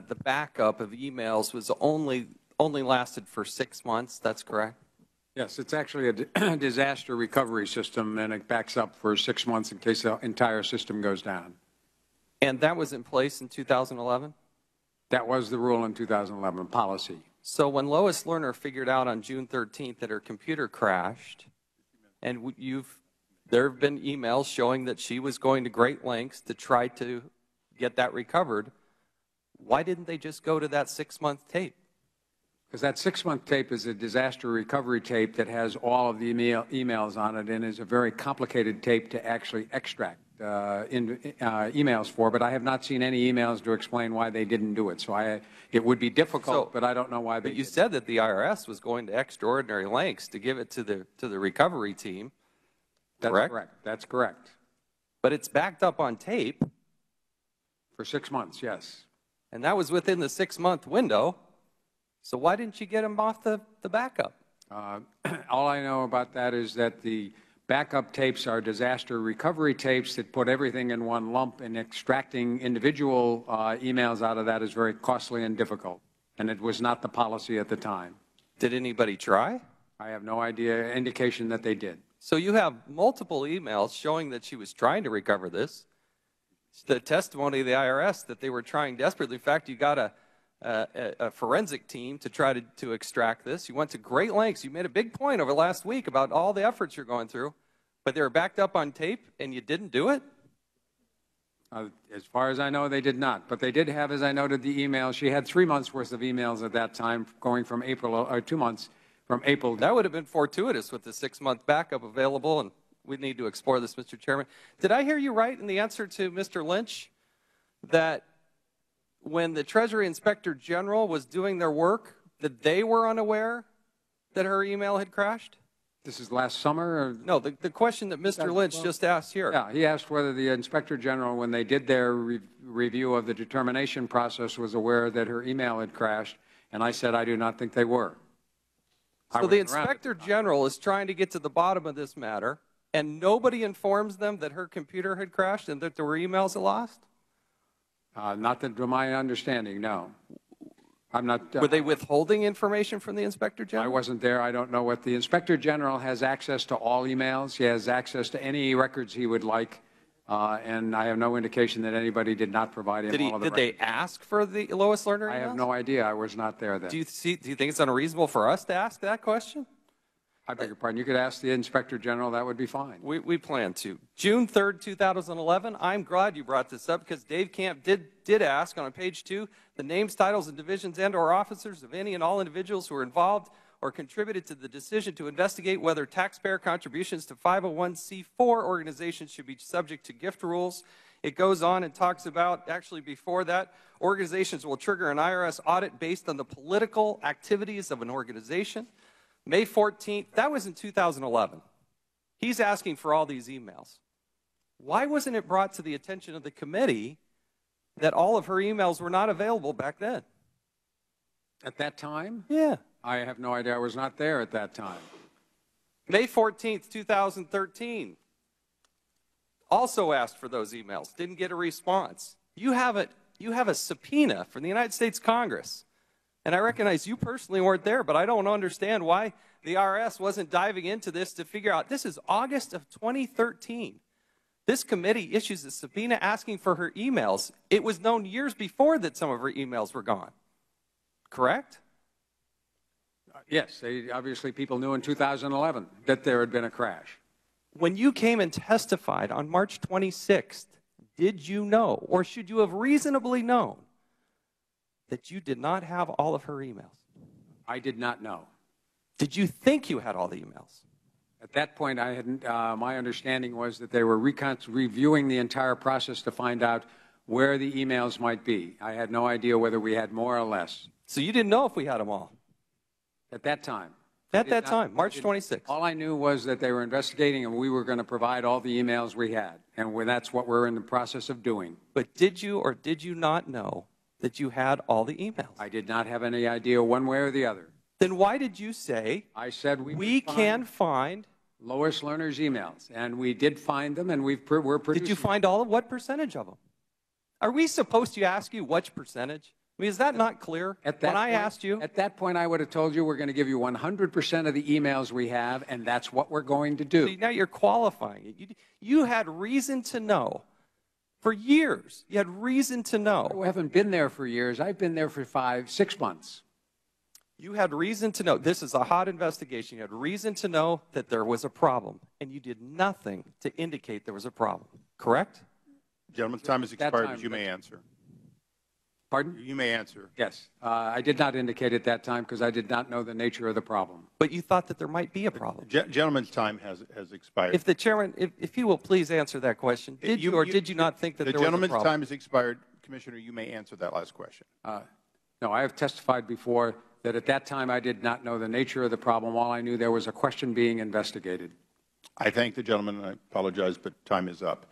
the backup of emails was only lasted for 6 months. That's correct? Yes, it's actually a disaster recovery system, and it backs up for 6 months in case the entire system goes down. And that was in place in 2011? That was the rule in 2011, policy. So when Lois Lerner figured out on June 13th that her computer crashed, and there have been emails showing that she was going to great lengths to try to get that recovered, why didn't they just go to that 6-month tape? Because that 6-month tape is a disaster recovery tape that has all of the emails on it and is a very complicated tape to actually extract emails for, but I have not seen any emails to explain why they didn't do it. So it would be difficult, but I don't know why they But you didn't. said that the IRS was going to extraordinary lengths to give it to the recovery team. That's correct. That's correct. But it's backed up on tape. For 6 months, yes. And that was within the 6-month window. So why didn't you get them off the backup? All I know about that is that the backup tapes are disaster recovery tapes that put everything in one lump, and extracting individual emails out of that is very costly and difficult. And it was not the policy at the time. Did anybody try? I have no idea, indication that they did. So you have multiple emails showing that she was trying to recover this. It's the testimony of the IRS that they were trying desperately. In fact, you got a forensic team to try to extract this. You went to great lengths. You made a big point over last week about all the efforts you're going through, but they were backed up on tape and you didn't do it? As far as I know, they did not. But they did have, as I noted, the emails. She had 3 months worth of emails at that time, going from April, or 2 months from April. That would have been fortuitous with the 6-month backup available, and we need to explore this, Mr. Chairman. Did I hear you right in the answer to Mr. Lynch that when the Treasury Inspector General was doing their work, that they were unaware that her email had crashed? This is last summer? Or? No, the question that Mr. Lynch just asked here. Yeah, he asked whether the Inspector General, when they did their review of the determination process, was aware that her email had crashed, and I said I do not think they were. So the Inspector General is trying to get to the bottom of this matter, and nobody informs them that her computer had crashed and that there were emails that lost? Not to my understanding, no. I'm not. Were they withholding information from the Inspector General? I wasn't there. I don't know what the Inspector General has access to all emails. He has access to any records he would like, and I have no indication that anybody did not provide him all of the records. Did they ask for the Lois Lerner emails? I have no idea. I was not there then. Do you think it's unreasonable for us to ask that question? I beg your pardon. You could ask the Inspector General. That would be fine. We plan to. June 3rd, 2011. I'm glad you brought this up because Dave Camp did ask on page 2 the names, titles, and divisions and/or officers of any and all individuals who were involved or contributed to the decision to investigate whether taxpayer contributions to 501c4 organizations should be subject to gift rules. It goes on and talks about, actually before that, organizations will trigger an IRS audit based on the political activities of an organization. May 14th, that was in 2011. He's asking for all these emails. Why wasn't it brought to the attention of the committee that all of her emails were not available back then? At that time? Yeah. I have no idea. I was not there at that time. May 14th, 2013. Also asked for those emails. Didn't get a response. You have a subpoena from the United States Congress. And I recognize you personally weren't there, but I don't understand why the IRS wasn't diving into this to figure out. This is August of 2013. This committee issues a subpoena asking for her emails. It was known years before that some of her emails were gone. Correct? Yes. Obviously, people knew in 2011 that there had been a crash. When you came and testified on March 26th, did you know, or should you have reasonably known, that you did not have all of her emails? I did not know. Did you think you had all the emails? At that point, I hadn't. My understanding was that they were reviewing the entire process to find out where the emails might be. I had no idea whether we had more or less. So you didn't know if we had them all? At that time. At that time, March 26th. All I knew was that they were investigating and we were going to provide all the emails we had. And that's what we're in the process of doing. But did you or did you not know that you had all the emails? I did not have any idea one way or the other. Then why did you say, I said we can find Lois Lerner's emails? And we did find them, and we're producing. Did you find all of what percentage of them? Are we supposed to ask you which percentage? I mean, is that not clear? At that when I point, asked you, at that point, I would have told you we're going to give you 100% of the emails we have, and that's what we're going to do. see, now you're qualifying it. You had reason to know. For years, you had reason to know. I haven't been there for years. I've been there for 6 months. You had reason to know. This is a hot investigation. You had reason to know that there was a problem, and you did nothing to indicate there was a problem. Correct? Gentleman's time has expired, but you may answer. Pardon? You may answer. Yes. I did not indicate at that time because I did not know the nature of the problem. But you thought that there might be a problem. Gentleman's time has expired. If the chairman, if you will please answer that question, did you or did you not think that there was a problem? The gentleman's time has expired. Commissioner, you may answer that last question. No, I have testified before that at that time I did not know the nature of the problem. All I knew there was a question being investigated. I thank the gentleman, and I apologize, but time is up.